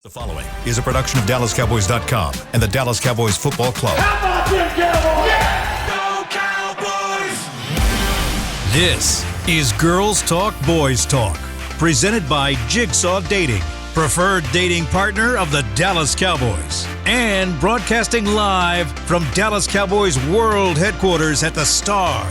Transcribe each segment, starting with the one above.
The following is a production of DallasCowboys.com and the Dallas Cowboys Football Club. How about them Cowboys? Yeah! Go Cowboys! This is Girls Talk, Boys Talk, presented by Jigsaw Dating, preferred dating partner of the Dallas Cowboys, and broadcasting live from Dallas Cowboys World Headquarters at the Star.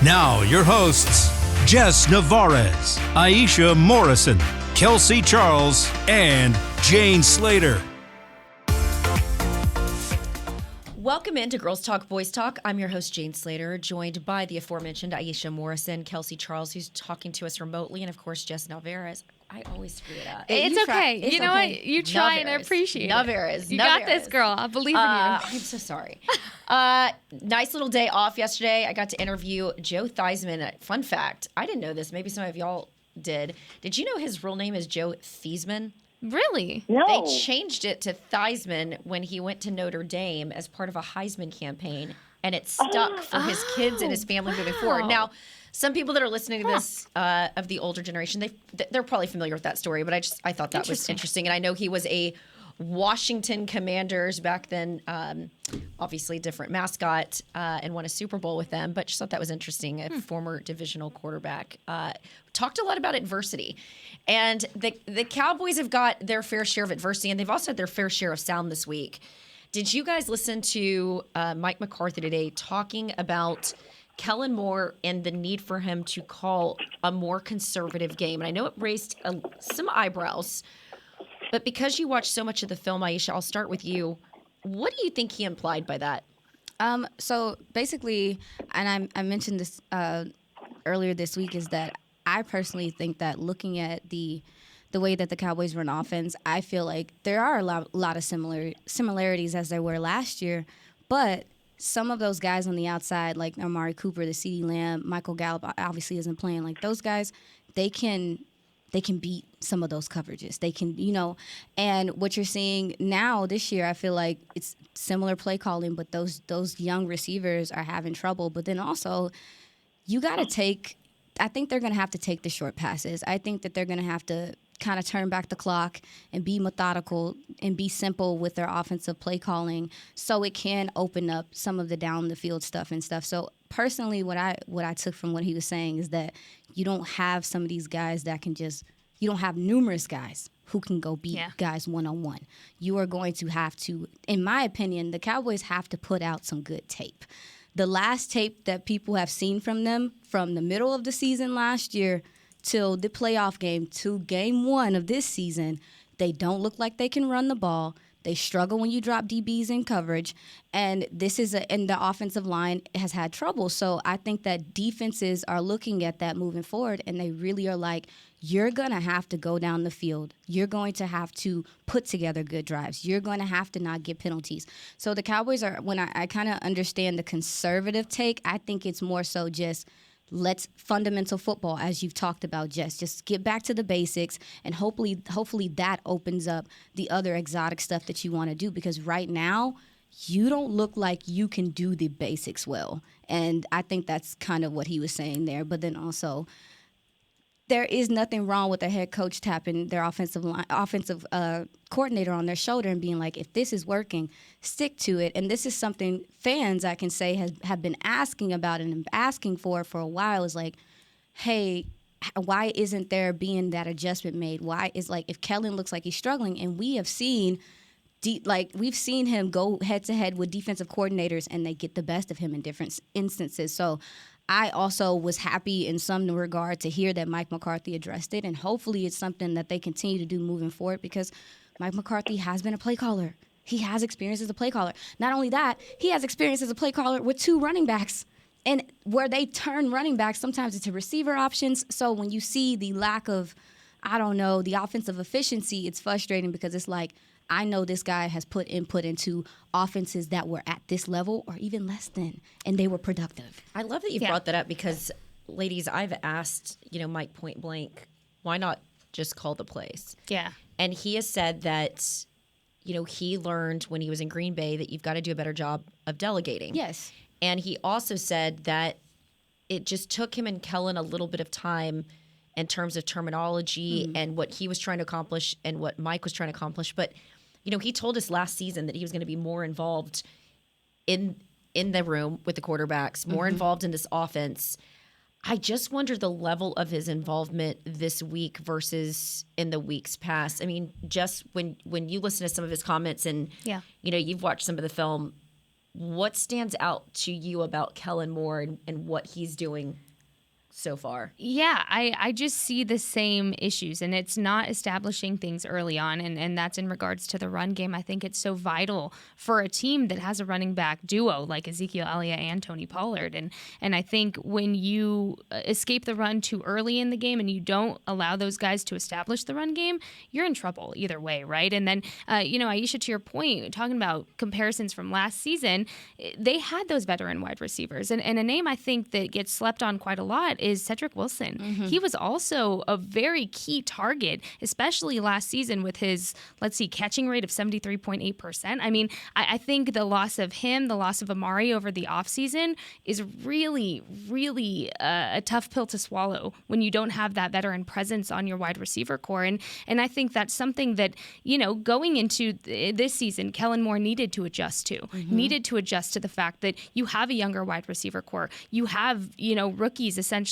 Now, your hosts, Jess Navarez, Aisha Morrison, Kelsey Charles, and Jane Slater. Welcome into Girls Talk, Boys Talk. I'm your host, Jane Slater, joined by the aforementioned Aisha Morrison, Kelsey Charles, who's talking to us remotely, and of course, Jess Navarez. I always screw it up. It's okay. You know what? You try and I appreciate it. Navarez. You got this, girl. I believe in you. I'm so sorry. Nice little day off yesterday. I got to interview Joe Theismann. Fun fact, I didn't know this. Maybe some of y'all did. Did you know his real name is Joe Theismann? Really? No. They changed it to Theismann when he went to Notre Dame as part of a Heisman campaign, and it stuck for his kids and his family moving forward. Now, some people that are listening to this of the older generation, they're probably familiar with that story, but I thought that was interesting. And I know he was a Washington Commanders back then, obviously different mascot, and won a Super Bowl with them, but just thought that was interesting. A former divisional quarterback. Talked a lot about adversity. And the Cowboys have got their fair share of adversity, and they've also had their fair share of sound this week. Did you guys listen to Mike McCarthy today talking about Kellen Moore and the need for him to call a more conservative game? And I know it raised some eyebrows, but because you watched so much of the film, Aisha, I'll start with you. What do you think he implied by that? So basically, and I mentioned this earlier this week, is that I personally think that looking at the way that the Cowboys run offense, I feel like there are a lot of similarities as there were last year, but some of those guys on the outside, like Amari Cooper, the CeeDee Lamb, Michael Gallup obviously isn't playing. Like those guys, they can beat some of those coverages. They can, and what you're seeing now this year, I feel like it's similar play calling, but those young receivers are having trouble. But then also, I think they're going to have to take the short passes. I think that they're going to have to kind of turn back the clock and be methodical and be simple with their offensive play calling so it can open up some of the down the field stuff and stuff. So personally, what I took from what he was saying is that you don't have some of these guys that can you don't have numerous guys who can go beat guys one-on-one. You are going to have to, in my opinion, the Cowboys have to put out some good tape. The last tape that people have seen from them from the middle of the season last year till the playoff game to game one of this season, they don't look like they can run the ball. They struggle when you drop DBs in coverage, and and the offensive line has had trouble. So I think that defenses are looking at that moving forward, and they really are like, you're going to have to go down the field. You're going to have to put together good drives. You're going to have to not get penalties. So the Cowboys are, when I kind of understand the conservative take, I think it's more so just let's fundamental football, as you've talked about, Jess. Just get back to the basics, and hopefully that opens up the other exotic stuff that you want to do, because right now you don't look like you can do the basics well. And I think that's kind of what he was saying there. But then also, there is nothing wrong with a head coach tapping their offensive coordinator on their shoulder and being like, if this is working, stick to it. And this is something fans, I can say, have been asking about and asking for a while, is like, hey, why isn't there being that adjustment made? Why is, like, if Kellen looks like he's struggling, and we have seen we've seen him go head-to-head with defensive coordinators and they get the best of him in different instances. So I also was happy in some regard to hear that Mike McCarthy addressed it, and hopefully it's something that they continue to do moving forward, because Mike McCarthy has been a play caller. He has experience as a play caller. Not only that, he has experience as a play caller with two running backs. And where they turn running backs, sometimes it's to receiver options. So when you see the lack of, the offensive efficiency, it's frustrating, because it's like, I know this guy has put input into offenses that were at this level or even less than, and they were productive. I love that you brought that up, because, ladies, I've asked, Mike point blank, why not just call the plays? Yeah. And he has said that, he learned when he was in Green Bay that you've got to do a better job of delegating. Yes. And he also said that it just took him and Kellen a little bit of time in terms of terminology and what he was trying to accomplish and what Mike was trying to accomplish. But, he told us last season that he was going to be more involved in the room with the quarterbacks, more involved in this offense. I just wonder the level of his involvement this week versus in the weeks past. I mean, just when you listen to some of his comments and, you've watched some of the film, what stands out to you about Kellen Moore and what he's doing so far? Yeah, I just see the same issues, and it's not establishing things early on, and that's in regards to the run game. I think it's so vital for a team that has a running back duo like Ezekiel Elliott and Tony Pollard, and I think when you escape the run too early in the game and you don't allow those guys to establish the run game, you're in trouble either way, right? And then, Aisha, to your point, talking about comparisons from last season, they had those veteran wide receivers, and a name I think that gets slept on quite a lot is Cedric Wilson. He was also a very key target, especially last season with his, catching rate of 73.8%. I mean, I think the loss of him, the loss of Amari over the offseason is really, really a tough pill to swallow when you don't have that veteran presence on your wide receiver core. And I think that's something that, going into this season, Kellen Moore needed to adjust to, to the fact that you have a younger wide receiver core. You have, rookies essentially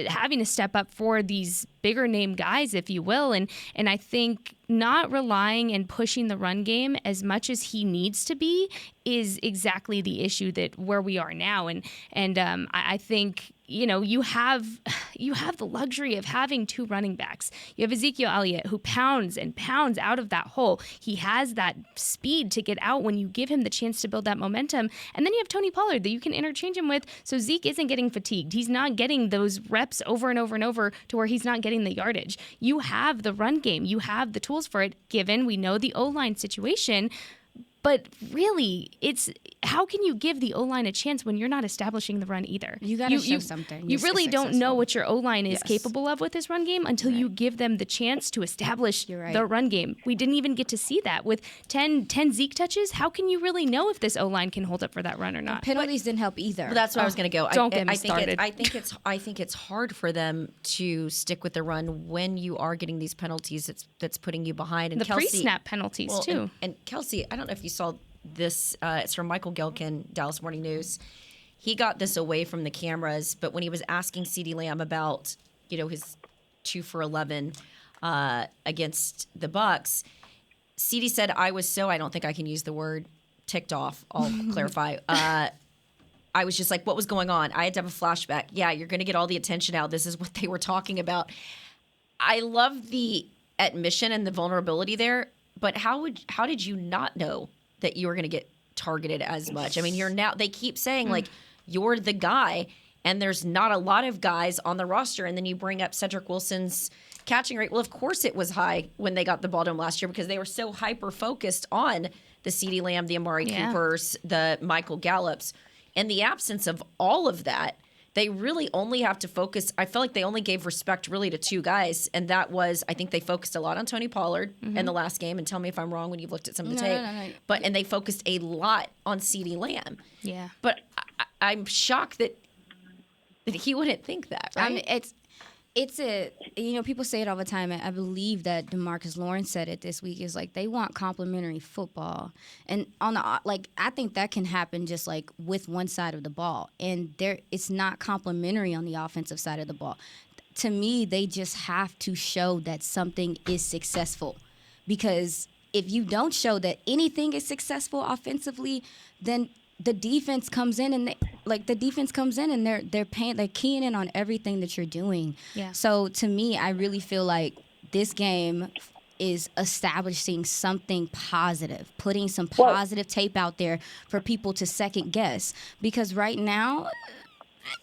having to step up for these bigger name guys, if you will. And I think not relying and pushing the run game as much as he needs to be is exactly the issue that where we are now. And I think, you have the luxury of having two running backs. You have Ezekiel Elliott, who pounds and pounds out of that hole. He has that speed to get out when you give him the chance to build that momentum. And then you have Tony Pollard that you can interchange him with, so Zeke isn't getting fatigued. He's not getting those reps over and over and over to where he's not getting the yardage. You have the run game. You have the tools for it, given we know the O-line situation. But really, it's how can you give the O-line a chance when you're not establishing the run either? You got to show something. You really don't know what your O-line is capable of with this run game until you give them the chance to establish the run game. We didn't even get to see that. With 10 Zeke touches, how can you really know if this O-line can hold up for that run or not? Penalties didn't help either. Well, that's where I was going to go. Don't get me started. I think it's hard for them to stick with the run when you are getting these penalties that's putting you behind. And the pre-snap penalties, too. And Kelsey, I don't know if you saw this, it's from Michael Gelkin, Dallas Morning News. He got this away from the cameras, but when he was asking CeeDee Lamb about, his 2 for 11 against the Bucs, CeeDee said, I don't think I can use the word ticked off. I'll clarify. I was just like, what was going on? I had to have a flashback. Yeah, you're going to get all the attention now. This is what they were talking about. I love the admission and the vulnerability there, but how did you not know that you were going to get targeted as much? I mean, they keep saying like you're the guy, and there's not a lot of guys on the roster. And then you bring up Cedric Wilson's catching rate. Well, of course it was high when they got the ball to him last year because they were so hyper focused on the CeeDee Lamb, the Amari Coopers, the Michael Gallups. In the absence of all of that, they really only have to focus. I feel like they only gave respect really to two guys, and that was, I think they focused a lot on Tony Pollard in the last game, and tell me if I'm wrong when you've looked at some of the tape. No. And they focused a lot on CeeDee Lamb. Yeah. But I'm shocked that he wouldn't think that, right? I mean, it's people say it all the time. I believe that DeMarcus Lawrence said it this week, is like they want complimentary football. And I think that can happen just like with one side of the ball. And it's not complimentary on the offensive side of the ball. To me, they just have to show that something is successful. Because if you don't show that anything is successful offensively, then the defense comes in and they're keying in on everything that you're doing. Yeah. So to me, I really feel like this game is establishing something positive, putting some positive tape out there for people to second guess. Because right now,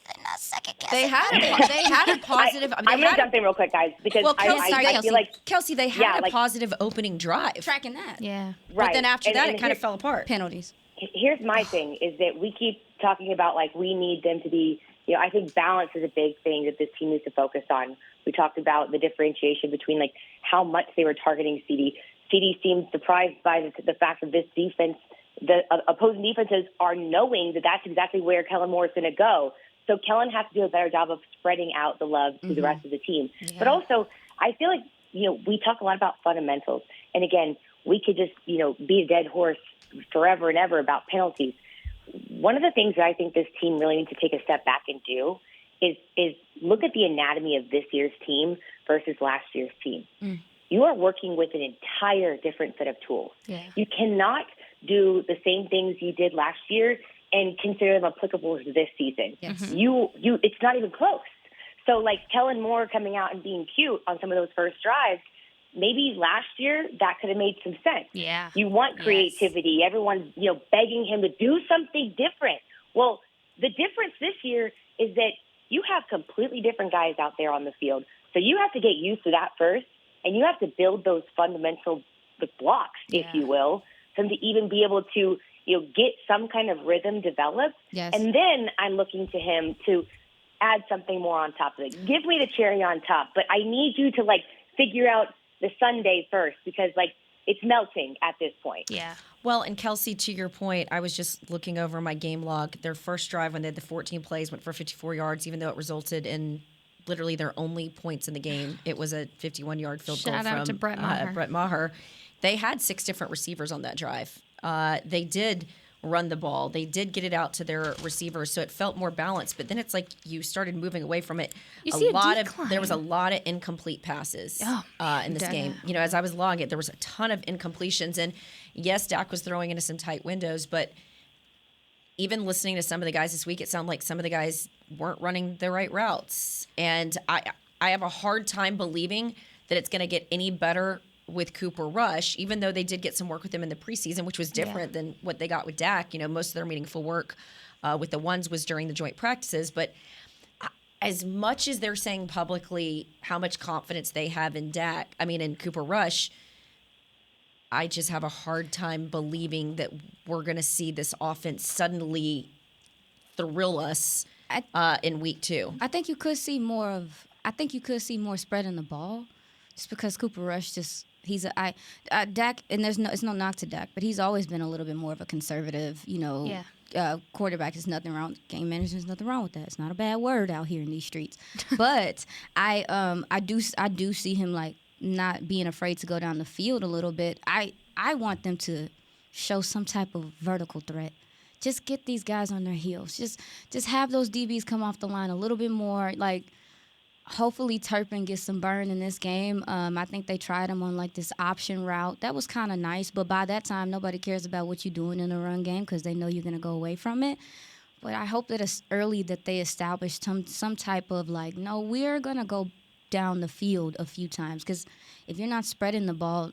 they're not second guessing. They had a positive. I'm going to jump in real quick, guys, because I feel like Kelsey, they had a positive opening drive. Tracking that. Yeah. Right. But then after that, it kind of fell apart. Penalties. Here's my thing, is that we keep talking about, like, we need them to be, I think balance is a big thing that this team needs to focus on. We talked about the differentiation between, like, how much they were targeting CeeDee. CeeDee seemed surprised by the fact that this defense, the opposing defenses are knowing that that's exactly where Kellen Moore is going to go. So Kellen has to do a better job of spreading out the love to the rest of the team. Yeah. But also, I feel like, we talk a lot about fundamentals. And again, we could just, be a dead horse forever and ever about penalties. One of the things that I think this team really needs to take a step back and do is look at the anatomy of this year's team versus last year's team. You are working with an entire different set of tools. Yeah. You cannot do the same things you did last year and consider them applicable to this season. Yes. It's not even close. So like Kellen Moore coming out and being cute on some of those first drives, maybe last year that could have made some sense. Yeah. You want creativity. Yes. Everyone's, begging him to do something different. Well, the difference this year is that you have completely different guys out there on the field. So you have to get used to that first, and you have to build those fundamental blocks, if you will, for them to even be able to, get some kind of rhythm developed. Yes. And then I'm looking to him to add something more on top of it. Give me the cherry on top, but I need you to, figure out the Sunday first because, it's melting at this point. Yeah. Well, and Kelsey, to your point, I was just looking over my game log. Their first drive when they had the 14 plays went for 54 yards, even though it resulted in literally their only points in the game. It was a 51-yard field goal Shout out to from Brett Maher. They had 6 different receivers on that drive. They did run the ball. They did get it out to their receivers, so it felt more balanced. But then it's like you started moving away from it. There was a lot of incomplete passes in this game. As I was logging it, there was a ton of incompletions. And yes, Dak was throwing into some tight windows, but even listening to some of the guys this week, it sounded like some of the guys weren't running the right routes. And I have a hard time believing that it's going to get any better with Cooper Rush, even though they did get some work with him in the preseason, which was different than what they got with Dak. Most of their meaningful work with the ones was during the joint practices. But as much as they're saying publicly how much confidence they have in in Cooper Rush, I just have a hard time believing that we're going to see this offense suddenly thrill us in week 2. I think you could see more spreading the ball, just because Cooper Rush Dak, and it's no knock to Dak, but he's always been a little bit more of a conservative, quarterback. There's nothing wrong. Game manager, there's nothing wrong with that. It's not a bad word out here in these streets. But I do see him not being afraid to go down the field a little bit. I want them to show some type of vertical threat. Just get these guys on their heels. Just have those DBs come off the line a little bit more. Hopefully Turpin gets some burn in this game. I think they tried him on this option route. That was kind of nice, but by that time, nobody cares about what you're doing in the run game because they know you're going to go away from it. But I hope that it's early that they establish some type of no, we're going to go down the field a few times, because if you're not spreading the ball,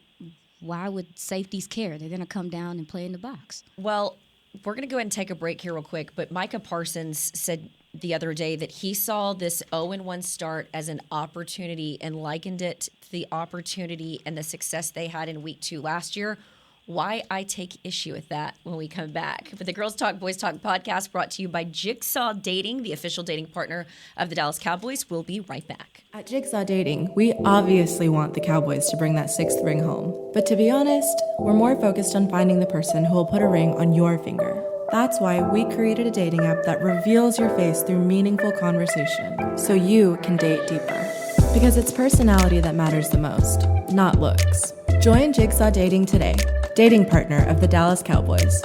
why would safeties care? They're going to come down and play in the box. Well, we're going to go ahead and take a break here real quick, but Micah Parsons said the other day that he saw this 0-1 start as an opportunity and likened it to the opportunity and the success they had in week 2 last year. Why I take issue with that when we come back. But the Girls Talk, Boys Talk podcast brought to you by Jigsaw Dating, the official dating partner of the Dallas Cowboys. We'll be right back. At Jigsaw Dating, we obviously want the Cowboys to bring that 6th ring home. But to be honest, we're more focused on finding the person who will put a ring on your finger. That's why we created a dating app that reveals your face through meaningful conversation, so you can date deeper. Because it's personality that matters the most, not looks. Join Jigsaw Dating today, dating partner of the Dallas Cowboys.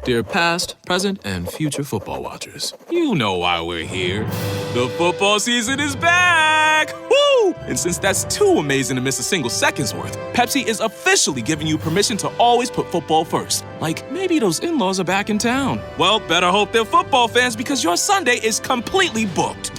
Dear past, present, and future football watchers, you know why we're here. The football season is back! Woo! And since that's too amazing to miss a single second's worth, Pepsi is officially giving you permission to always put football first. Like maybe those in-laws are back in town. Well, better hope they're football fans because your Sunday is completely booked.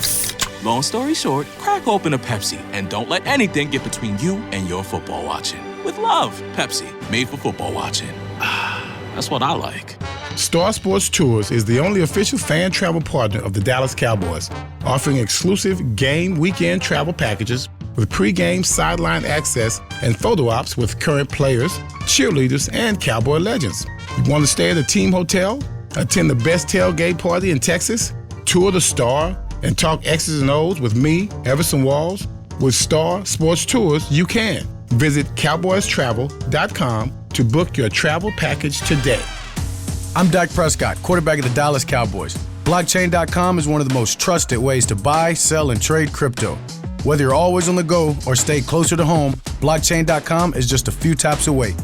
Long story short, crack open a Pepsi and don't let anything get between you and your football watching. With love, Pepsi, made for football watching. That's what I like. Star Sports Tours is the only official fan travel partner of the Dallas Cowboys, offering exclusive game weekend travel packages with pre-game sideline access and photo ops with current players, cheerleaders, and Cowboy legends. You want to stay at a team hotel, attend the best tailgate party in Texas, tour the Star, and talk X's and O's with me, Everson Walls? With Star Sports Tours, you can. Visit cowboystravel.com to to book your travel package today. I'm Dak Prescott, quarterback of the Dallas Cowboys. Blockchain.com is one of the most trusted ways to buy, sell, and trade crypto. Whether you're always on the go or stay closer to home, Blockchain.com is just a few taps away.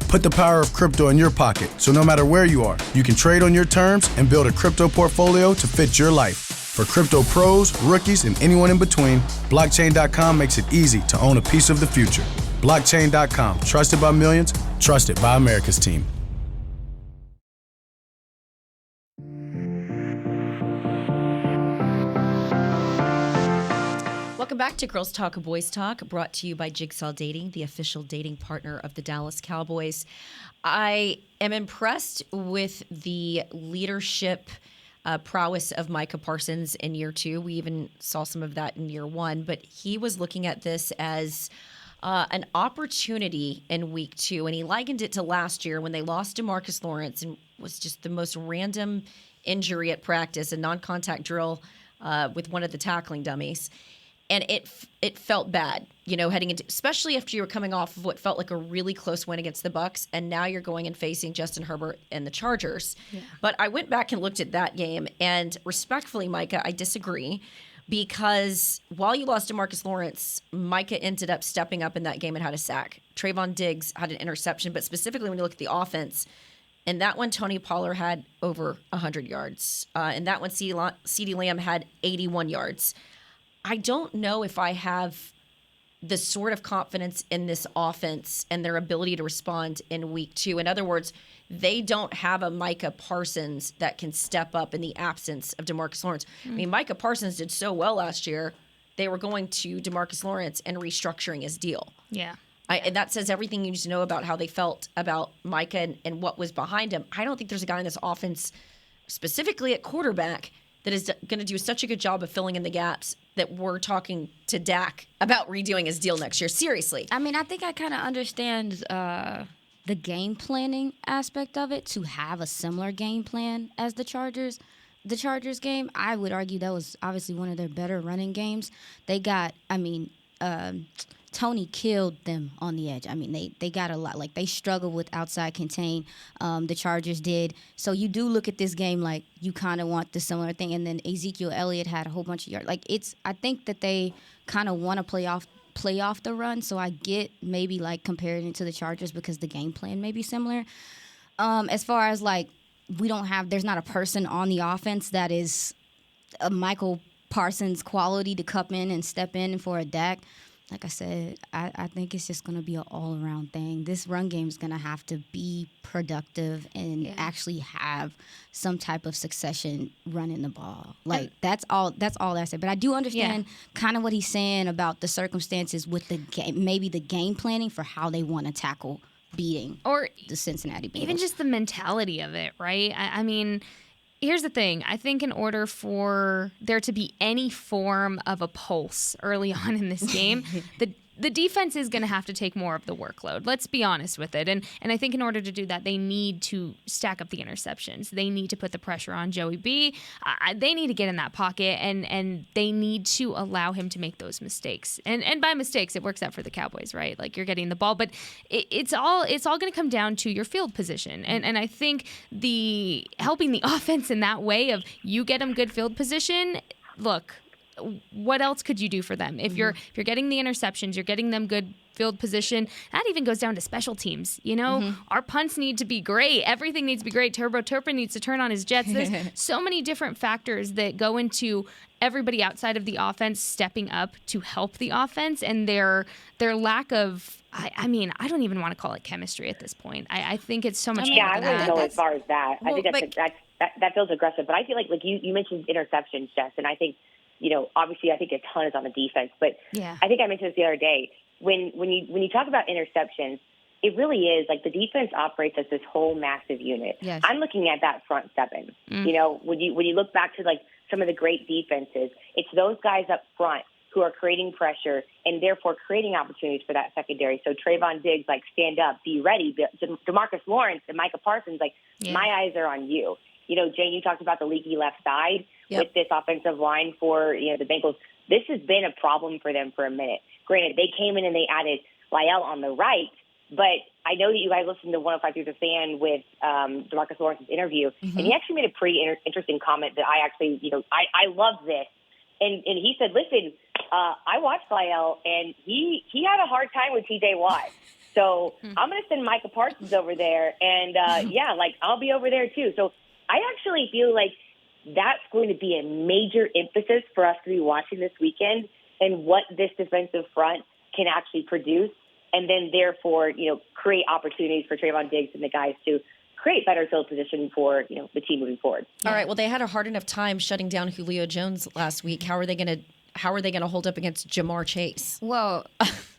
Put the power of crypto in your pocket, so no matter where you are, you can trade on your terms and build a crypto portfolio to fit your life. For crypto pros, rookies, and anyone in between, Blockchain.com makes it easy to own a piece of the future. Blockchain.com, trusted by millions, trusted by America's team. Welcome back to Girls Talk, Boys Talk, brought to you by Jigsaw Dating, the official dating partner of the Dallas Cowboys. I am impressed with the leadership prowess of Micah Parsons in year 2. We even saw some of that in year 1, but he was looking at this as an opportunity in week 2, and he likened it to last year when they lost DeMarcus Lawrence and was just the most random injury at practice, a non-contact drill with one of the tackling dummies. And it felt bad, heading into, especially after you were coming off of what felt like a really close win against the Bucs, and now you're going and facing Justin Herbert and the Chargers. Yeah. But I went back and looked at that game, and respectfully, Micah, I disagree, because while you lost DeMarcus Lawrence, Micah ended up stepping up in that game and had a sack. Trayvon Diggs had an interception, but specifically when you look at the offense, in that one, Tony Pollard had over 100 yards. In that one, CeeDee Lamb had 81 yards. I don't know if I have the sort of confidence in this offense and their ability to respond in week 2. In other words, they don't have a Micah Parsons that can step up in the absence of DeMarcus Lawrence. I mean, Micah Parsons did so well last year, they were going to DeMarcus Lawrence and restructuring his deal. Yeah. And that says everything you need to know about how they felt about Micah and what was behind him. I don't think there's a guy in this offense, specifically at quarterback, that is going to do such a good job of filling in the gaps that we're talking to Dak about redoing his deal next year. Seriously. I mean, I think I kind of understand the game planning aspect of it, to have a similar game plan as the Chargers. The Chargers game, I would argue that was obviously one of their better running games. They got, Tony killed them on the edge. I mean, they got a lot. Like, they struggled with outside contain. The Chargers did. So you do look at this game like you kind of want the similar thing. And then Ezekiel Elliott had a whole bunch of yards. Like, I think that they kind of want to play off the run. So I get maybe like comparing it to the Chargers because the game plan may be similar. As far as like, there's not a person on the offense that is a Michael Parsons quality to come in and step in for a Dak. Like I said, I think it's just going to be an all-around thing. This run game is going to have to be productive and actually have some type of succession running the ball. Like, that's all I say. But I do understand kind of what he's saying about the circumstances with the game, maybe the game planning for how they want to tackle beating the Cincinnati Bengals. Even just the mentality of it, right? I mean, here's the thing. I think in order for there to be any form of a pulse early on in this game, the defense is going to have to take more of the workload. Let's be honest with it. And I think in order to do that, they need to stack up the interceptions. They need to put the pressure on Joey B. They need to get in that pocket, and they need to allow him to make those mistakes. And by mistakes, it works out for the Cowboys, right? Like, you're getting the ball, but it's all going to come down to your field position. And I think helping the offense in that way of you get them good field position, look, what else could you do for them? If you're getting the interceptions, you're getting them good field position, that even goes down to special teams. Our punts need to be great. Everything needs to be great. Turpin needs to turn on his jets. There's so many different factors that go into everybody outside of the offense stepping up to help the offense, and their lack of, I mean, I don't even want to call it chemistry at this point. I think it's so much more I than that. wouldn't go as far as that. I think that feels aggressive. But I feel like you mentioned interceptions, Jess, and I think, obviously I think a ton is on the defense. But I think I mentioned this the other day. When you talk about interceptions, it really is like the defense operates as this whole massive unit. Yes. I'm looking at that front seven. When you look back to like some of the great defenses, it's those guys up front who are creating pressure and therefore creating opportunities for that secondary. So Trayvon Diggs, like, stand up, be ready. DeMarcus Lawrence and Micah Parsons, like, my eyes are on you. Jane, you talked about the leaky left side with this offensive line for, the Bengals. This has been a problem for them for a minute. Granted, they came in and they added Lyle on the right, But I know that you guys listened to 105 Through the Fan with DeMarcus Lawrence's interview, and he actually made a pretty interesting comment that I actually, I love this. And he said, listen, I watched Lyle, and he had a hard time with TJ Watt. So I'm going to send Micah Parsons over there, and I'll be over there too. So I actually feel like that's going to be a major emphasis for us to be watching this weekend and what this defensive front can actually produce, and then therefore, create opportunities for Trayvon Diggs and the guys to create better field position for, the team moving forward. All right. Well, they had a hard enough time shutting down Julio Jones last week. How are they going to hold up against Jamar Chase? Well,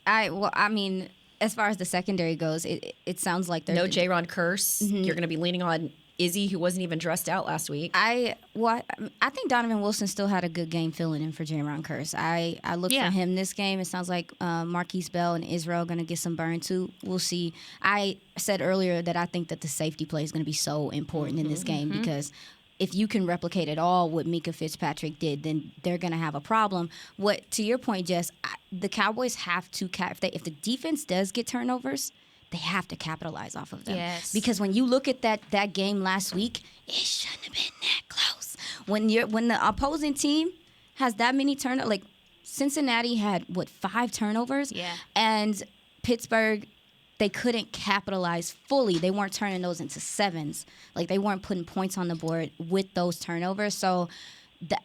I mean, as far as the secondary goes, it sounds like there's no Jaron Curse. You're going to be leaning on Izzy, who wasn't even dressed out last week. I think Donovan Wilson still had a good game filling in for Jaron Curse. I look for him this game. It sounds like Marquise Bell and Israel are going to get some burn too. We'll see. I said earlier that I think that the safety play is going to be so important in this game because if you can replicate at all what Micah Fitzpatrick did, then they're going to have a problem. To your point, Jess, the Cowboys have to if the defense does get turnovers, they have to capitalize off of them. Yes. Because when you look at that game last week, it shouldn't have been that close. When the opposing team has that many turnovers, like Cincinnati had 5 turnovers? Yeah. And Pittsburgh, they couldn't capitalize fully. They weren't turning those into 7s. Like they weren't putting points on the board with those turnovers. So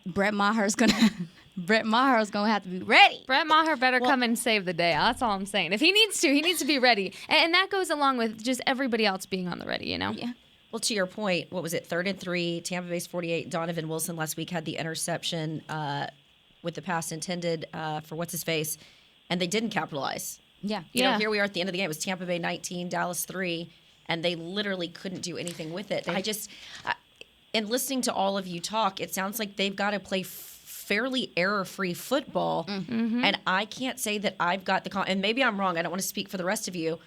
Brett Maher's gonna have to be ready. Brett Maher better come and save the day. That's all I'm saying. If he needs to be ready. And that goes along with just everybody else being on the ready, Yeah. Well, to your point, what was it? 3rd and 3, Tampa Bay's 48. Donovan Wilson last week had the interception with the pass intended for what's-his-face, and they didn't capitalize. Yeah. Here we are at the end of the game. It was Tampa Bay 19, Dallas 3, and they literally couldn't do anything with it. In listening to all of you talk, it sounds like they've got to play fairly error-free football, and I can't say that I've got and maybe I'm wrong. I don't want to speak for the rest of you,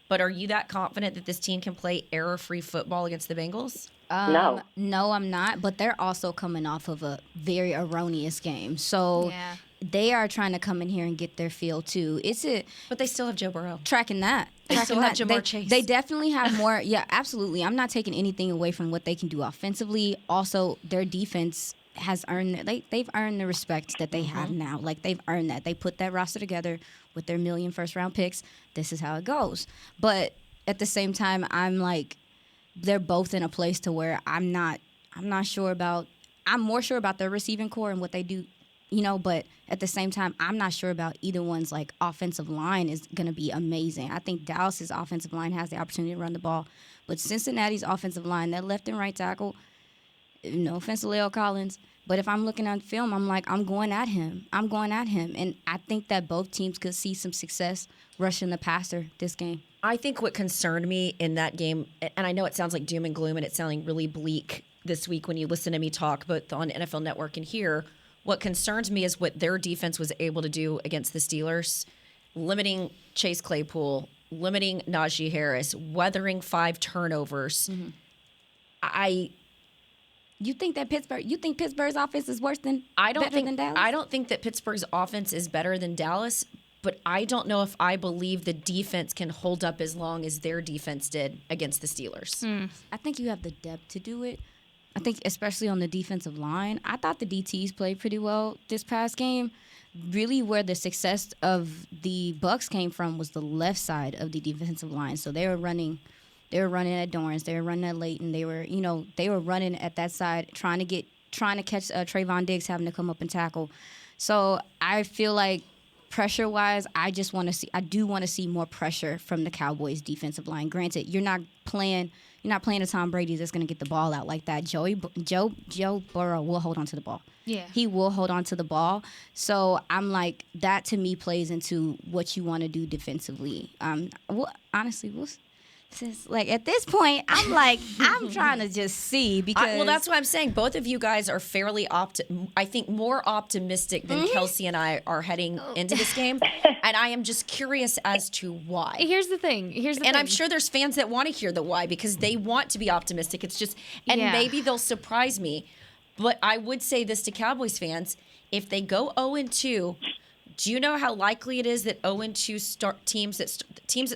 but are you that confident that this team can play error-free football against the Bengals? No. No, I'm not, but they're also coming off of a very erroneous game. So they are trying to come in here and get their feel, too. But they still have Joe Burrow. Tracking that. They still have Jamar Chase. They definitely have more. Yeah, absolutely. I'm not taking anything away from what they can do offensively. Also, their defense has earned they've earned the respect that they have now. Like they've earned that. They put that roster together with their 1 million first-round picks. This is how it goes. But at the same time, I'm like, they're both in a place to where I'm more sure about their receiving core and what they do, but at the same time, I'm not sure about either one's offensive line is going to be amazing. I think Dallas's offensive line has the opportunity to run the ball, but Cincinnati's offensive line, that left and right tackle, no offense to Leo Collins, but if I'm looking at film, I'm like, I'm going at him. And I think that both teams could see some success rushing the passer this game. I think what concerned me in that game, and I know it sounds like doom and gloom and it's sounding really bleak this week when you listen to me talk, both on NFL Network and here, what concerns me is what their defense was able to do against the Steelers, limiting Chase Claypool, limiting Najee Harris, weathering 5 turnovers. You think Pittsburgh's offense is worse than than Dallas? I don't think that Pittsburgh's offense is better than Dallas, but I don't know if I believe the defense can hold up as long as their defense did against the Steelers. I think you have the depth to do it. I think especially on the defensive line. I thought the DTs played pretty well this past game. Really where the success of the Bucs came from was the left side of the defensive line. So they were running at Dorrance, they were running at Leighton, they were running at that side, trying to catch Trayvon Diggs having to come up and tackle. So I feel like pressure-wise, I do want to see more pressure from the Cowboys' defensive line. Granted, you're not playing a Tom Brady that's going to get the ball out like that. Joe Burrow will hold on to the ball. Yeah. He will hold on to the ball. So I'm like, that to me plays into what you want to do defensively. Honestly, at this point, I'm like, I'm trying to just see because that's why I'm saying both of you guys are fairly I think more optimistic than Kelsey and I are heading into this game, and I am just curious as to why. Here's the thing. And I'm sure there's fans that want to hear the why because they want to be optimistic. It's just, and maybe they'll surprise me, but I would say this to Cowboys fans: if they go 0-2. Do you know how likely it is that 0-2 teams that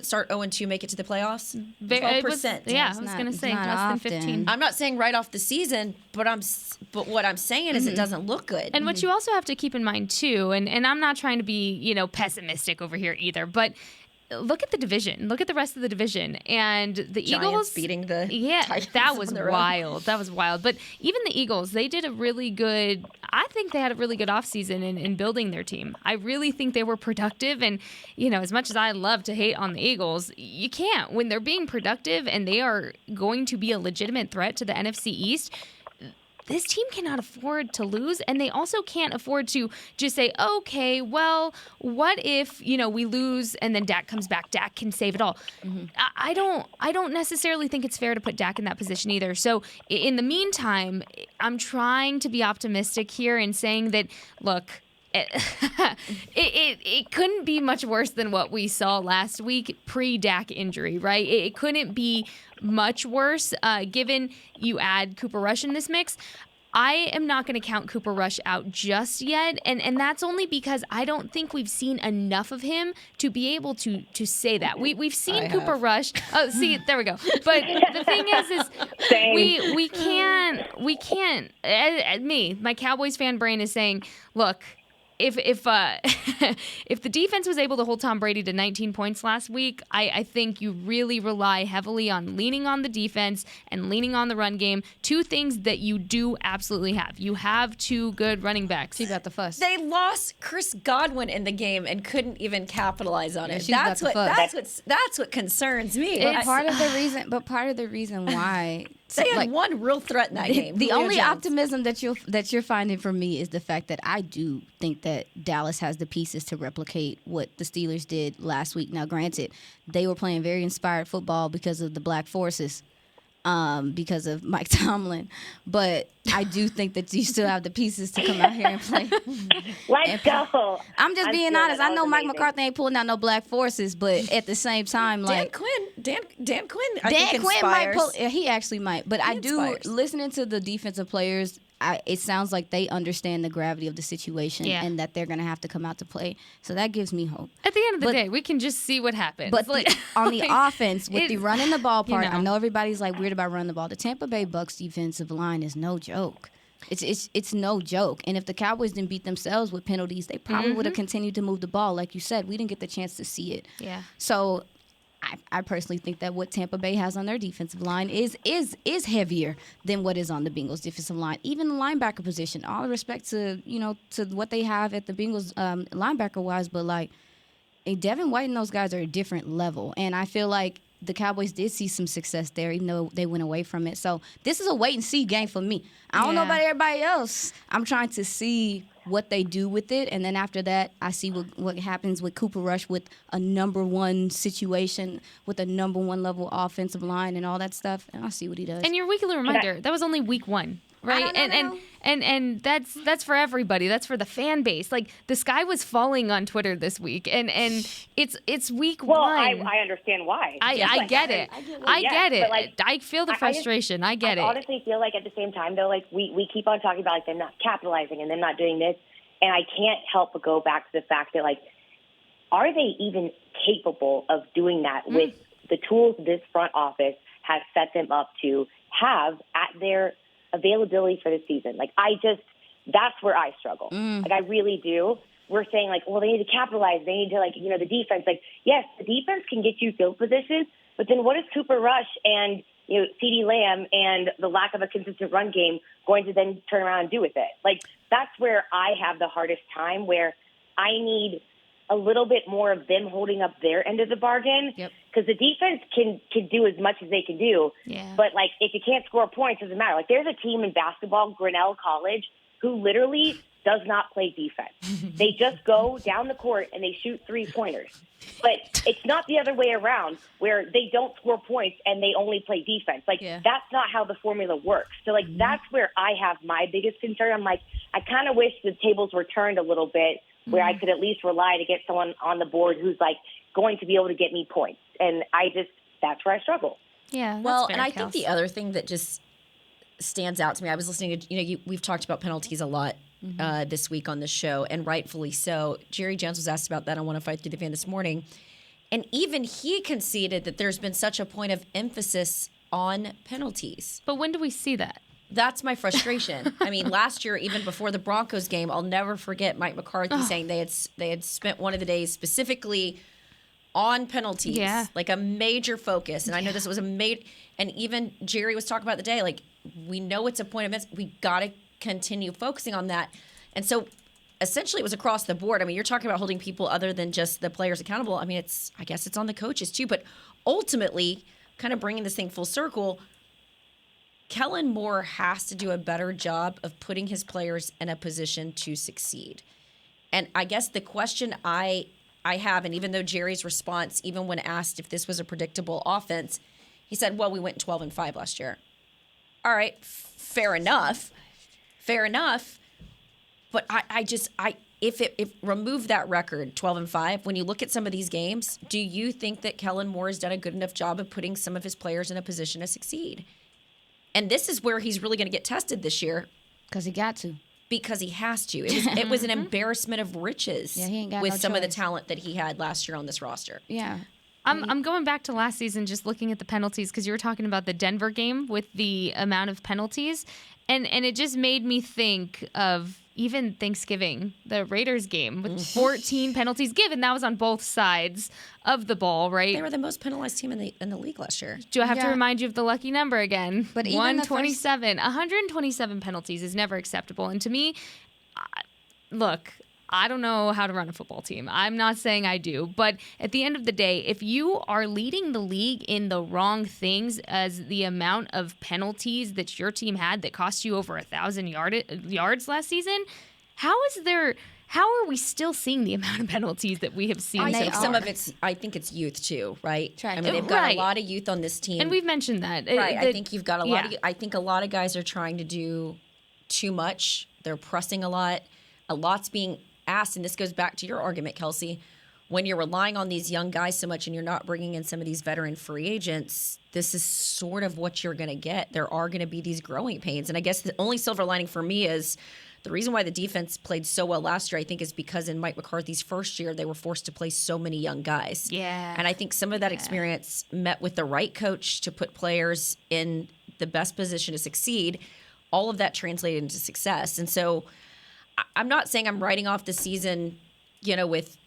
start 0-2 make it to the playoffs? 12%. Yeah, I was going to say less than 15. I'm not saying right off the season, but what I'm saying is it doesn't look good. And what you also have to keep in mind too, and I'm not trying to be, pessimistic over here either, but look at the division. Look at the rest of the division. And the Giants Eagles beating the Titans. That was wild. That was wild. But even the Eagles, they did a really good, I think they had a really good offseason in building their team. I really think they were productive. And, as much as I love to hate on the Eagles, you can't. When they're being productive and they are going to be a legitimate threat to the NFC East, this team cannot afford to lose, and they also can't afford to just say, okay, well, what if, we lose and then Dak comes back? Dak can save it all. Mm-hmm. I don't necessarily think it's fair to put Dak in that position either. So in the meantime, I'm trying to be optimistic here and saying that, look, it couldn't be much worse than what we saw last week pre-Dak injury, right? It couldn't be much worse given you add Cooper Rush in this mix. I am not going to count Cooper Rush out just yet, and that's only because I don't think we've seen enough of him to be able to say that. We've seen Cooper Rush. Oh, see, there we go. But the thing is we can't. Me, my Cowboys fan brain is saying, look. If the defense was able to hold Tom Brady to 19 points last week, I think you really rely heavily on leaning on the defense and leaning on the run game. Two things that you do absolutely have. You have two good running backs. She got the fuss. They lost Chris Godwin in the game and couldn't even capitalize on it. That's what concerns me. But part of the reason why they had one real threat in that game. The only optimism that you're finding from me is the fact that I do think that Dallas has the pieces to replicate what the Steelers did last week. Now, granted, they were playing very inspired football because of the Black Forces, because of Mike Tomlin. But I do think that you still have the pieces to come out here and play. Let's go. I'm just being honest. I know Mike McCarthy ain't pulling out no Black Forces, but at the same time, Dan Quinn might pull. He actually might. But I do, listening to the defensive players, it sounds like they understand the gravity of the situation and that they're going to have to come out to play. So that gives me hope. At the end of the day, we can just see what happens. But on the offense, with the running the ball part, I know everybody's weird about running the ball. The Tampa Bay Bucs defensive line is no joke. It's no joke. And if the Cowboys didn't beat themselves with penalties, they probably would have continued to move the ball. Like you said, we didn't get the chance to see it. Yeah. So I personally think that what Tampa Bay has on their defensive line is heavier than what is on the Bengals defensive line. Even the linebacker position, all respect to to what they have at the Bengals linebacker wise, but Devin White and those guys are a different level, and I feel like the Cowboys did see some success there, even though they went away from it. So this is a wait and see game for me. I don't know about everybody else. I'm trying to see what they do with it, and then after that, I see what happens with Cooper Rush with a number one situation, with a number one level offensive line and all that stuff, and I'll see what he does. And your weekly reminder, that was only week one, right? And that's for everybody. That's for the fan base. The sky was falling on Twitter this week, and it's week one. Well, I understand why. I get it. I get it. I feel the frustration. I get it. I honestly feel like at the same time, though, we keep on talking about them not capitalizing and them not doing this, and I can't help but go back to the fact that are they even capable of doing that with the tools this front office has set them up to have at their availability for the season? That's where I struggle. I really do. We're saying well, they need to capitalize. They need to the defense. Yes, the defense can get you field positions, but then what is Cooper Rush and CeeDee Lamb and the lack of a consistent run game going to then turn around and do with it? That's where I have the hardest time, where I need a little bit more of them holding up their end of the bargain. Because the defense can do as much as they can do. Yeah. But, if you can't score points, it doesn't matter. There's a team in basketball, Grinnell College, who literally does not play defense. They just go down the court and they shoot three-pointers. But it's not the other way around, where they don't score points and they only play defense. That's not how the formula works. So, that's where I have my biggest concern. I'm I kind of wish the tables were turned a little bit, where I could at least rely to get someone on the board who's going to be able to get me points. And that's where I struggle. Yeah. Well, fair, and I think the other thing that just stands out to me, I was listening to, we've talked about penalties a lot this week on the show, and rightfully so. Jerry Jones was asked about that on 105 Through the Fan this morning. And even he conceded that there's been such a point of emphasis on penalties. But when do we see that? That's my frustration. I mean, last year, even before the Broncos game, I'll never forget Mike McCarthy saying they had spent one of the days specifically on penalties, like a major focus. And I know this was and even Jerry was talking about the day, like, we know it's a point of emphasis. We got to continue focusing on that. And so essentially it was across the board. I mean, you're talking about holding people other than just the players accountable. I mean, I guess it's on the coaches too, but ultimately kind of bringing this thing full circle, Kellen Moore has to do a better job of putting his players in a position to succeed. And I guess the question I have, and even though Jerry's response, even when asked if this was a predictable offense, he said, well, we went 12-5 last year. All right, fair enough. But if remove that record, 12-5, when you look at some of these games, do you think that Kellen Moore has done a good enough job of putting some of his players in a position to succeed? And this is where he's really going to get tested this year. Because he got to. Because he has to. It was an embarrassment of riches with some of the talent that he had last year on this roster. Yeah. I'm going back to last season, just looking at the penalties, because you were talking about the Denver game with the amount of penalties. And it just made me think of even Thanksgiving, the Raiders game with 14 penalties given. That was on both sides of the ball, right? They were the most penalized team in the league last year. Do I have to remind you of the lucky number again? But 127. 127 penalties is never acceptable. And to me, look, I don't know how to run a football team. I'm not saying I do. But at the end of the day, if you are leading the league in the wrong things as the amount of penalties that your team had that cost you over 1,000 yards last season, how are we still seeing the amount of penpenalties that we have seen? I think it's youth too, right? I mean, they've got a lot of youth on this team. And we've mentioned that. Right. I think you've got a lot I think a lot of guys are trying to do too much. They're pressing a lot. A lot's being asked, and this goes back to your argument, Kelsey. When you're relying on these young guys so much and you're not bringing in some of these veteran free agents, this is sort of what you're going to get. There are going to be these growing pains. And I guess the only silver lining for me is the reason why the defense played so well last year, I think, is because in Mike McCarthy's first year, they were forced to play so many young guys. Yeah. And I think some of that experience met with the right coach to put players in the best position to succeed. All of that translated into success. And so I'm not saying I'm writing off the season, with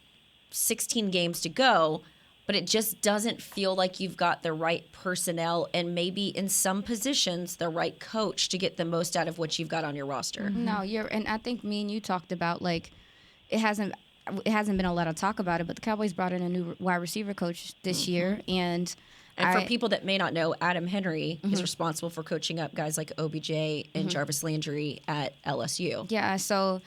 16 games to go, but it just doesn't feel like you've got the right personnel and maybe in some positions the right coach to get the most out of what you've got on your roster. Mm-hmm. No, and I think me and you talked about, like, it hasn't been a lot of talk about it, but the Cowboys brought in a new wide receiver coach this year, and for people that may not know, Adam Henry is responsible for coaching up guys like OBJ and Jarvis Landry at LSU. Yeah, so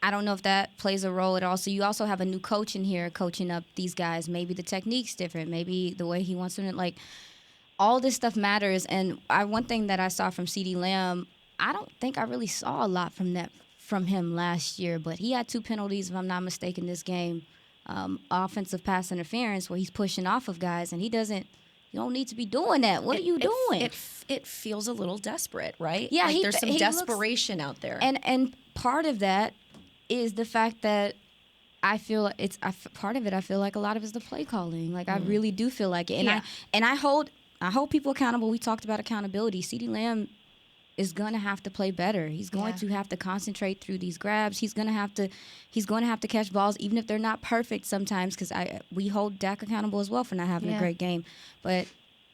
I don't know if that plays a role at all. So you also have a new coach in here coaching up these guys. Maybe the technique's different. Maybe the way he wants them to, like, all this stuff matters. And one thing that I saw from CeeDee Lamb, I don't think I really saw a lot from him last year, but he had 2 penalties, if I'm not mistaken, this game. Offensive pass interference where he's pushing off of guys, and you don't need to be doing that. What are you doing? It feels a little desperate, right? Yeah, like there's some desperation out there. And part of that is the fact that I feel part of it. I feel like a lot of it is the play calling. Like I really do feel like it. And I hold people accountable. We talked about accountability. CeeDee Lamb is going to have to play better. He's going to have to concentrate through these grabs. He's going to have to catch balls, even if they're not perfect sometimes, because we hold Dak accountable as well for not having a great game. But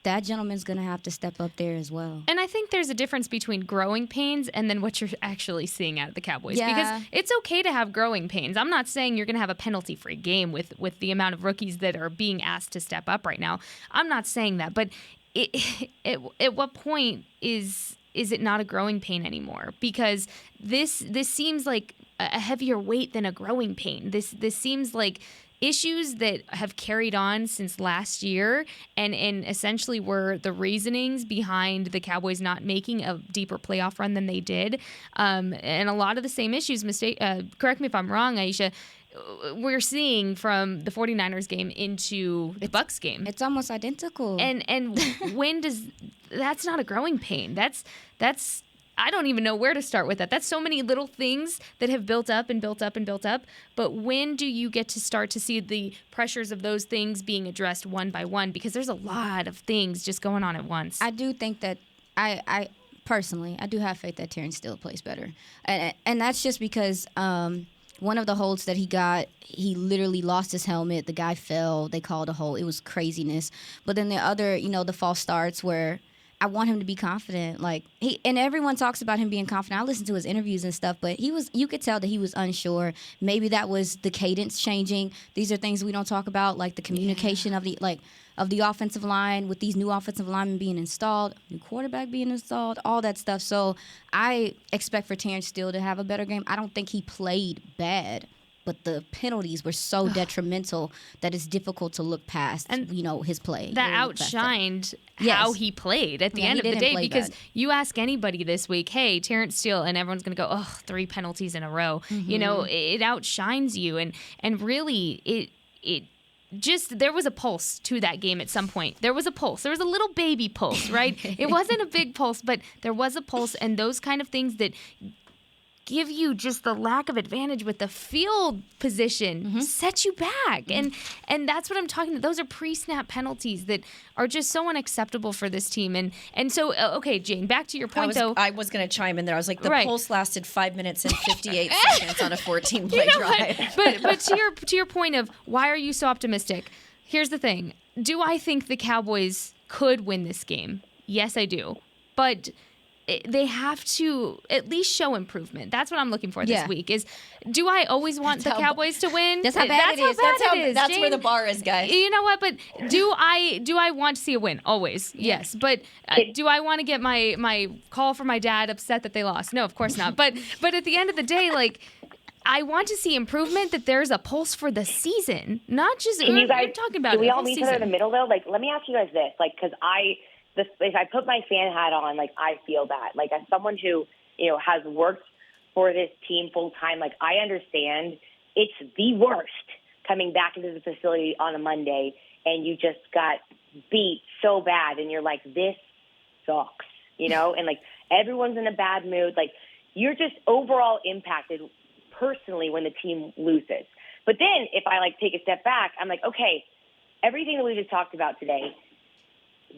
that gentleman's going to have to step up there as well. And I think there's a difference between growing pains and then what you're actually seeing out of the Cowboys. Yeah. Because it's okay to have growing pains. I'm not saying you're going to have a penalty-free game with the amount of rookies that are being asked to step up right now. I'm not saying that. But at what point is it not a growing pain anymore? Because this seems like a heavier weight than a growing pain. This seems like issues that have carried on since last year and essentially were the reasonings behind the Cowboys not making a deeper playoff run than they did. And a lot of the same issues, correct me if I'm wrong, Aisha, we're seeing from the 49ers game into the Bucs game. It's almost identical. And when that's not a growing pain. That's I don't even know where to start with that. That's so many little things that have built up and built up and built up. But when do you get to start to see the pressures of those things being addressed one by one? Because there's a lot of things just going on at once. I do think that I personally, I do have faith that Terrence Steele plays better. And that's just because one of the holds that he got, he literally lost his helmet. The guy fell. They called a hold. It was craziness. But then the other, the false starts where I want him to be confident. And everyone talks about him being confident. I listened to his interviews and stuff, but you could tell that he was unsure. Maybe that was the cadence changing. These are things we don't talk about, like the communication of the offensive line with these new offensive linemen being installed, new quarterback being installed, all that stuff. So I expect for Terrence Steele to have a better game. I don't think he played bad, but the penalties were so detrimental that it's difficult to look past, his play. That outshined how he played at the end of the day, because you ask anybody this week, hey, Terrence Steele, and everyone's going to go, 3 penalties in a row. Mm-hmm. It outshines you, and really it just, there was a pulse to that game at some point. There was a pulse. There was a little baby pulse, right? It wasn't a big pulse, but there was a pulse, and those kind of things that give you just the lack of advantage with the field position set you back. And that's what I'm talking about. Those are pre-snap penalties that are just so unacceptable for this team. And so, okay, Jane, back to your point, though. I was going to chime in there. I was like, the pulse lasted 5 minutes and 58 seconds on a 14-play drive. But to your point of why are you so optimistic? Here's the thing. Do I think the Cowboys could win this game? Yes, I do. But they have to at least show improvement. That's what I'm looking for this week. Do I always want the Cowboys to win? That's how bad it is. That's Jane, where the bar is, guys. You know what? But do I want to see a win? Always, yes. But do I want to get my call from my dad upset that they lost? No, of course not. But at the end of the day, I want to see improvement, that there's a pulse for the season, not just we're talking about. Do we all meet each other in the middle though? Let me ask you guys this, because if I put my fan hat on, I feel that. As someone who, has worked for this team full time, I understand it's the worst coming back into the facility on a Monday and you just got beat so bad and you're like, this sucks, and everyone's in a bad mood. You're just overall impacted personally when the team loses. But then if I take a step back, I'm like, okay, everything that we just talked about today,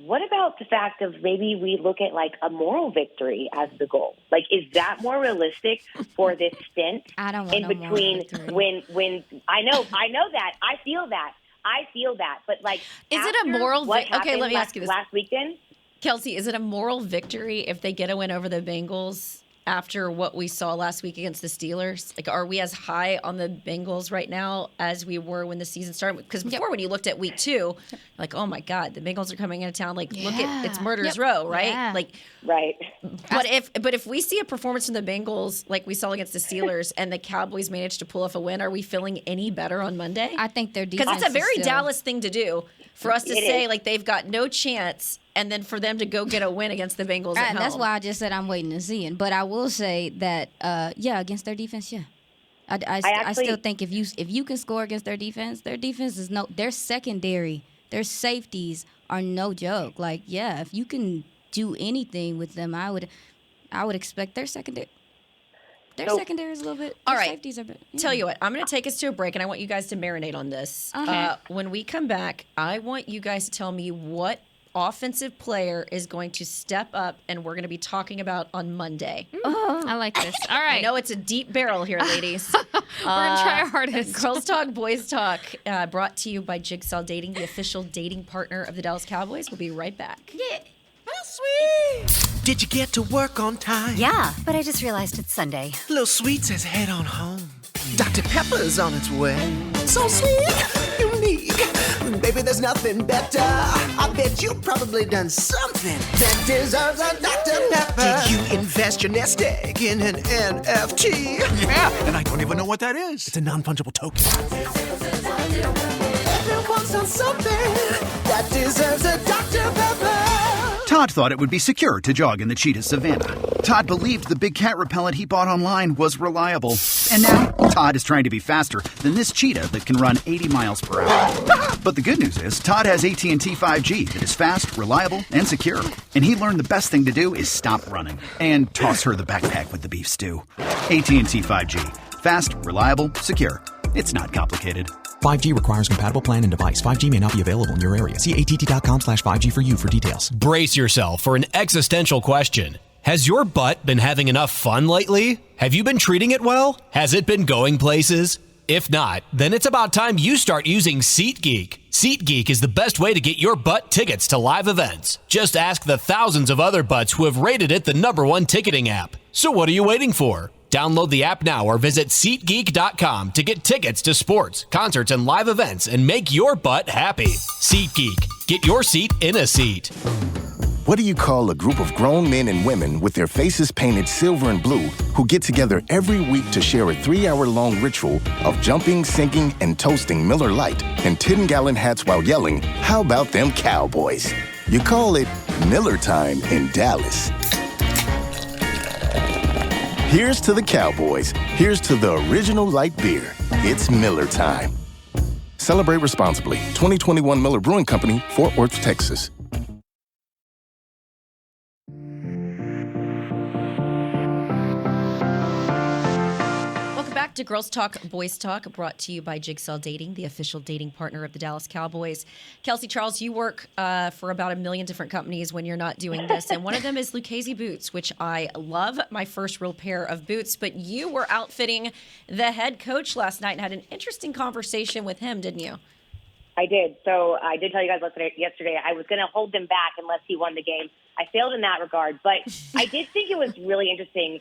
what about the fact of maybe we look at a moral victory as the goal? Is that more realistic for this stint? I don't want in between when I know that I feel that, but is it a moral victory? Okay, let me ask you this. Last weekend, Kelsey, is it a moral victory if they get a win over the Bengals after what we saw last week against the Steelers? Are we as high on the Bengals right now as we were when the season started? Because before, when you looked at week 2, oh my God, the Bengals are coming into town. Look at it's Murder's Row, right? Yeah. Right. But if we see a performance from the Bengals like we saw against the Steelers and the Cowboys managed to pull off a win, are we feeling any better on Monday? I think their defense, because it's a very still Dallas thing to do, for us to say they've got no chance, and then for them to go get a win against the Bengals at home. That's why I just said I'm waiting to see it. But I will say that, against their defense, I still think if you can score against their defense is their secondary, their safeties are no joke. If you can do anything with them, I would expect their secondary. Their secondary is a little bit. All right. Safeties are a bit. Tell you what, I'm going to take us to a break, and I want you guys to marinate on this. When we come back, I want you guys to tell me what offensive player is going to step up, and we're going to be talking about on Monday. I like this. All right. I know it's a deep barrel here, ladies. We're going to try our hardest. Girls Talk, Boys Talk, brought to you by Jigsaw Dating, the official dating partner of the Dallas Cowboys. We'll be right back. Yeah. Sweet. Did you get to work on time? Yeah, but I just realized it's Sunday. Little Sweet says head on home. Dr. Pepper's on its way. So sweet, unique. Baby, there's nothing better. I bet you've probably done something that deserves a Dr. Pepper. Did you invest your nest egg in an NFT? Yeah, and I don't even know what that is. It's a non-fungible token. Everyone's done something that deserves a Dr. Pepper. Todd thought it would be secure to jog in the cheetah savanna. Todd believed the big cat repellent he bought online was reliable. And now, Todd is trying to be faster than this cheetah that can run 80 miles per hour. But the good news is, Todd has AT&T 5G that is fast, reliable, and secure. And he learned the best thing to do is stop running and toss her the backpack with the beef stew. AT&T 5G. Fast, reliable, secure. It's not complicated. 5G requires compatible plan and device. 5G may not be available in your area. See att.com/5G for you for details. Brace yourself for an existential question. Has your butt been having enough fun lately? Have you been treating it well? Has it been going places? If not, then it's about time you start using SeatGeek. SeatGeek is the best way to get your butt tickets to live events. Just ask the thousands of other butts who have rated it the #1 ticketing app. So what are you waiting for? Download the app now or visit SeatGeek.com to get tickets to sports, concerts, and live events and make your butt happy. SeatGeek. Get your seat in a seat. What do you call a group of grown men and women with their faces painted silver and blue who get together every week to share a 3-hour-long ritual of jumping, singing, and toasting Miller Lite in 10-gallon hats while yelling, "How about them Cowboys?" You call it Miller Time in Dallas. Here's to the Cowboys. Here's to the original light beer. It's Miller Time. Celebrate responsibly. 2021 Miller Brewing Company, Fort Worth, Texas. Back to Girls Talk, Boys Talk, brought to you by Jigsaw Dating, the official dating partner of the Dallas Cowboys. Kelsey Charles, you work for about 1 million different companies when you're not doing this, and one of them is Lucchese Boots, which I love, my first real pair of boots, but you were outfitting the head coach last night and had an interesting conversation with him, didn't you? I did. So I did tell you guys yesterday I was going to hold them back unless he won the game. I failed in that regard, but I did think it was really interesting.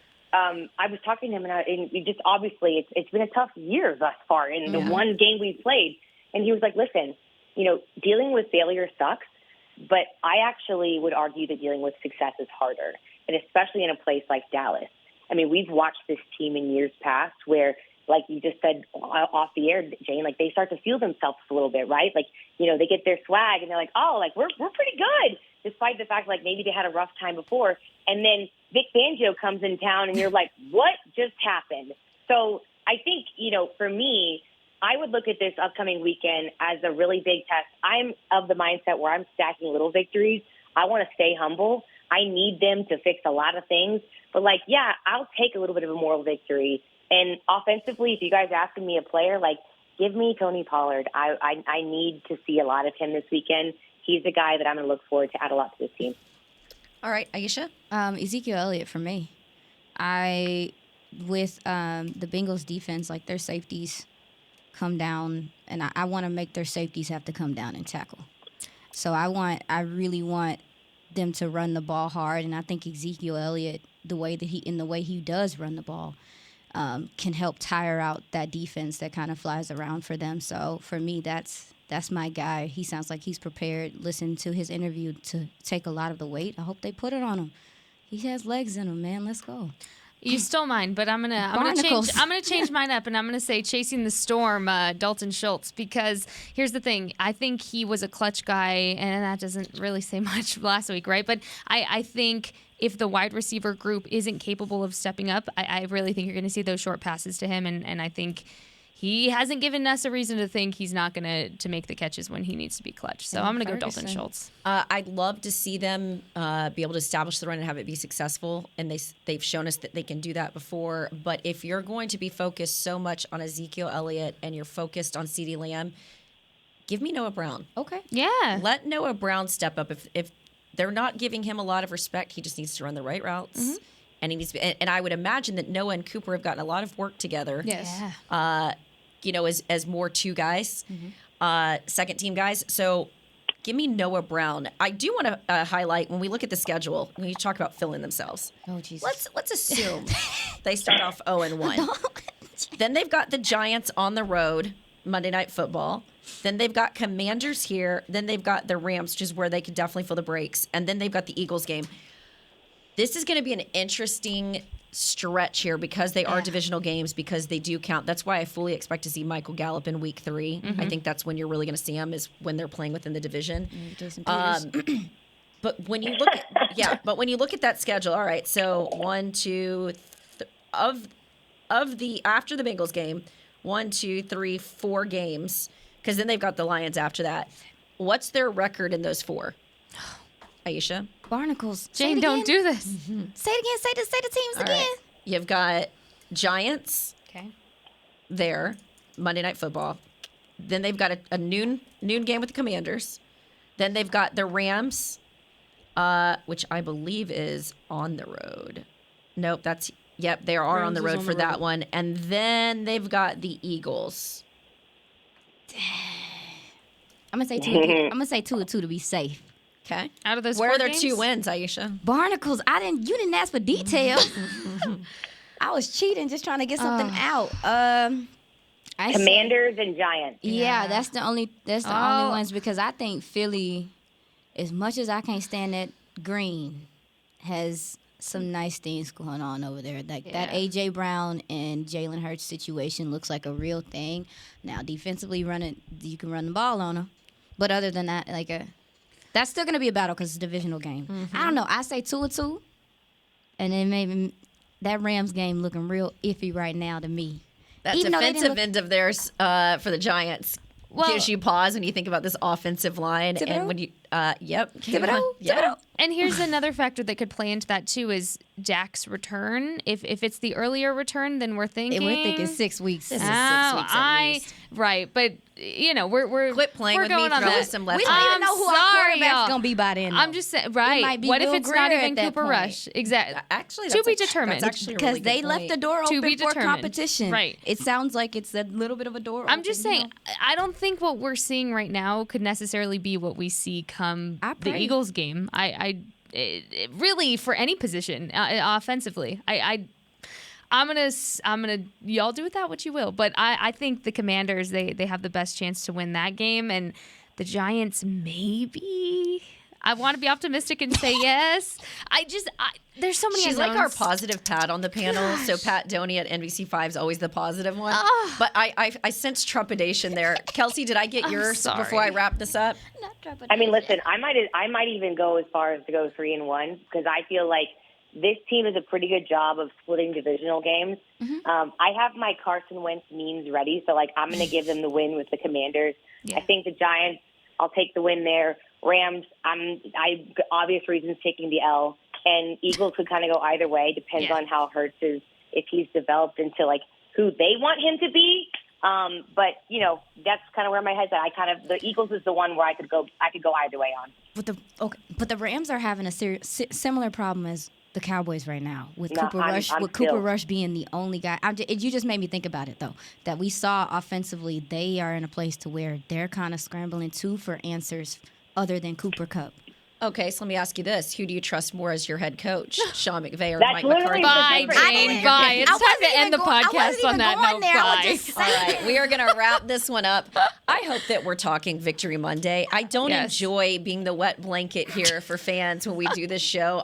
I was talking to him, and we just obviously it's been a tough year thus far in the one game we played. And he was like, listen, dealing with failure sucks, but I actually would argue that dealing with success is harder, and especially in a place like Dallas. I mean, we've watched this team in years past where, like you just said off the air, Jane, like they start to feel themselves a little bit, right? Like, they get their swag and they're like, oh, like we're pretty good, despite the fact like maybe they had a rough time before. And then Vic Fangio comes in town and you're like, what just happened? So I think, for me, I would look at this upcoming weekend as a really big test. I'm of the mindset where I'm stacking little victories. I want to stay humble. I need them to fix a lot of things. But I'll take a little bit of a moral victory. And offensively, if you guys are asking me a player, like, give me Tony Pollard. I need to see a lot of him this weekend. He's the guy that I'm going to look forward to add a lot to this team. All right, Aisha? Ezekiel Elliott for me. With the Bengals defense, like their safeties come down, and I want to make their safeties have to come down and tackle. So I really want them to run the ball hard, and I think Ezekiel Elliott, the way he does run the ball, can help tire out that defense that kind of flies around for them. So for me, that's my guy. He sounds like he's prepared. Listen to his interview to take a lot of the weight. I hope they put it on him. He has legs in him, man. Let's go. You stole mine, but I'm gonna change mine up, and I'm gonna say chasing the storm, Dalton Schultz, because here's the thing. I think he was a clutch guy, and that doesn't really say much last week, right? But I think if the wide receiver group isn't capable of stepping up, I really think you're gonna see those short passes to him, and I think he hasn't given us a reason to think he's not going to make the catches when he needs to be clutch. So I'm going to go Dalton Schultz. I'd love to see them be able to establish the run and have it be successful, and they've shown us that they can do that before. But if you're going to be focused so much on Ezekiel Elliott and you're focused on CeeDee Lamb, give me Noah Brown. Okay. Yeah. Let Noah Brown step up. If they're not giving him a lot of respect, he just needs to run the right routes. Mm-hmm. And he needs to, and I would imagine that Noah and Cooper have gotten a lot of work together. Yes. Yeah. As more two guys, second team guys. So give me Noah Brown. I do want to highlight when we look at the schedule, when you talk about filling themselves. Oh, Jesus. Let's assume they start off 0-1. Then they've got the Giants on the road, Monday Night Football. Then they've got Commanders here. Then they've got the Rams, which is where they could definitely fill the breaks. And then they've got the Eagles game. This is going to be an interesting stretch here because they are divisional games, because they do count. That's why I fully expect to see Michael Gallup in week 3. Mm-hmm. I think that's when you're really going to see him, is when they're playing within the division. But when you look at that schedule, all right. So 1, 2, after the Bengals game, 1, 2, 3, 4 games, because then they've got the Lions after that. What's their record in those 4? Aisha? Barnacles. Jane, don't do this. Mm-hmm. Say it again. Say the teams again. Right. You've got Giants. Okay. There, Monday Night Football. Then they've got a noon game with the Commanders. Then they've got the Rams, which I believe is on the road. Nope, they are on the road for that one. And then they've got the Eagles. I'm gonna say 2. I'm gonna say 2 or 2 to be safe. Okay. Out of those where 4 are their games? 2 wins, Aisha? Barnacles. You didn't ask for details. I was cheating, just trying to get something out. Commanders and Giants. Yeah, that's the only ones, because I think Philly, as much as I can't stand that green, has some nice things going on over there. That A.J. Brown and Jalen Hurts situation looks like a real thing. Now, defensively, you can run the ball on them. But other than that, that's still going to be a battle because it's a divisional game. Mm-hmm. I don't know. I say 2 or 2. And then maybe that Rams game looking real iffy right now to me. That defensive end of theirs for the Giants gives you pause when you think about this offensive line. Thibodeau? And when you, Thibodeau. And here's another factor that could play into that too is Dak's return. If it's the earlier return, then we're thinking 6 weeks. This is 6 weeks at least. Right, but we're quit playing with going me. On Throw that. some left. We don't even know who our quarterback's gonna be by then. I'm just saying, right? It might be what Will if it's Grier not even at that Cooper point. Rush? Exactly. Actually, to be determined. That's actually a because really they good left point. the door To open be for determined. competition. Right. It sounds like it's a little bit of a door. I'm just saying, I don't think what we're seeing right now could necessarily be what we see come the Eagles game. It really for any position offensively. I'm gonna y'all do with that what you will, but I think the Commanders they have the best chance to win that game, and the Giants maybe. I want to be optimistic and say yes. There's so many. She's unknowns. like our positive Pat on the panel. Gosh. So Pat Doney at NBC5 is always the positive one. But I sense trepidation there. Kelsey, did I get yours before I wrap this up? Not trepidation. I mean, listen, I might even go as far as to go 3-1 because I feel like this team does a pretty good job of splitting divisional games. Mm-hmm. I have my Carson Wentz memes ready, so I'm going to give them the win with the Commanders. Yeah. I think the Giants, I'll take the win there. Rams, obvious reasons taking the L. And Eagles could kind of go either way. Depends on how Hurts is, if he's developed into who they want him to be. But that's kind of where my head's at. The Eagles is the one where I could go either way on. But the Rams are having a similar problem as the Cowboys right now with Cooper Rush being the only guy. You just made me think about it though. That we saw offensively, they are in a place to where they're kind of scrambling too for answers other than Cooper Kupp. Okay, so let me ask you this. Who do you trust more as your head coach, Sean McVay or Mike McCarthy? Bye, Jane. Bye. It's time to end the podcast on that note. Bye. All right, we are going to wrap this one up. I hope that we're talking Victory Monday. I don't enjoy being the wet blanket here for fans when we do this show.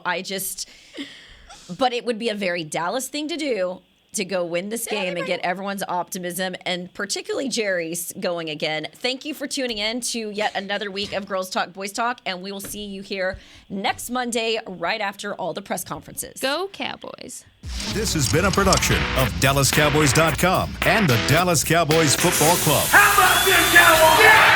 But it would be a very Dallas thing to do, to go win this game and get everyone's optimism, and particularly Jerry's going again. Thank you for tuning in to yet another week of Girls Talk, Boys Talk, and we will see you here next Monday right after all the press conferences. Go Cowboys. This has been a production of DallasCowboys.com and the Dallas Cowboys Football Club. How about this, Cowboys? Yeah!